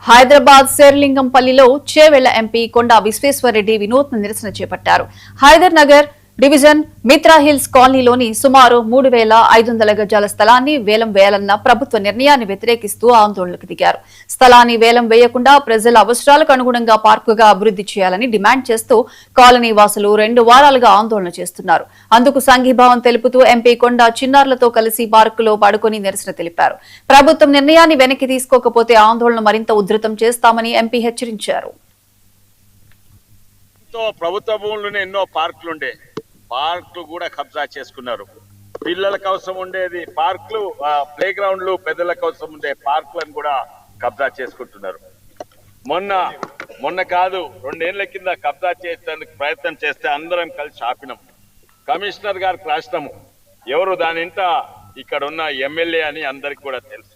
Hyderabad శేర్లింగంపల్లిలో Chevella MP కొండా విశ్వేశ్వరరెడ్డి వినూత్న నిరసన చేపట్టారు. హైదర్ నగర్ డివిజన్ మిత్రా హిల్స్ కాలనీలోని సుమారు 3,500 గజాల స్థలాన్ని వేలం వేయాలన్న ప్రభుత్వ నిర్ణయాన్ని వ్యతిరేకిస్తూ ఆందోళనకు దిగారు. స్థలాన్ని వేలం వేయకుండా ప్రజల అవసరాలకు అనుగుణంగా పార్కుగా అభివృద్ధి చేయాలని డిమాండ్ చేస్తూ కాలనీ వాసులు 2 వారాలుగా ఆందోళన చేస్తున్నారు. అందుకు సంఘీభావం తెలుపుతూ ఎంపీ కొండా చిన్నారులతో కలిసి పార్కులో పడుకొని నిరసన తెలిపారు. ప్రభుత్వం నిర్ణయాన్ని వెనక్కి తీసుకోకపోతే ఆందోళన మరింత ఉధృతం చేస్తామని ఎంపీ హెచ్చరించారు. ప్రభుత్వ భూముల్లోనే ఎన్నో పార్కులుండే పార్కులు కూడా కబ్జా చేసుకున్నారు. పిల్లల కోసం ఉండేది పార్కులు, ప్లే గ్రౌండ్లు, పెద్దల కోసం ఉండే పార్కులను కూడా కబ్జా చేసుకుంటున్నారు. మొన్న కాదు 2 ఏళ్ల కింద కబ్జా చేయడానికి ప్రయత్నం చేస్తే అందరం కలిసి ఆపినాం. కమిషనర్ గారికి రాష్ట్రము ఎవరు దాని ఇంట ఇక్కడ ఉన్న ఎమ్మెల్యే అని అందరికి కూడా తెలుసు.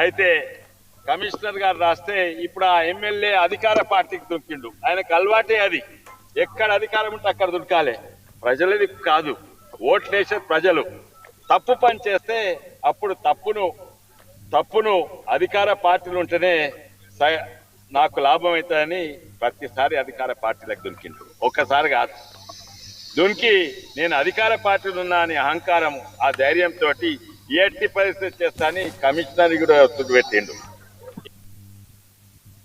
అయితే కమిషనర్ గారు రాస్తే ఇప్పుడు ఆ ఎమ్మెల్యే అధికార పార్టీకి దొరికిండు. ఆయనకు అలవాటే అది, ఎక్కడ అధికారం ఉంటే అక్కడ దొరకాలి. ప్రజలది కాదు, ఓట్లు వేసే ప్రజలు. తప్పు పని చేస్తే అప్పుడు తప్పును అధికార పార్టీలు ఉంటేనే నాకు లాభం అవుతుందని ప్రతిసారి అధికార పార్టీలకు దొరికిండు. ఒక్కసారి కాదు, దొరికి నేను అధికార పార్టీలు ఉన్నా అని అహంకారం, ఆ ధైర్యంతో ఎట్టి పరిస్థితి చేస్తా అని కమిషనర్ కూడా ఒత్తిడి పెట్టిండు.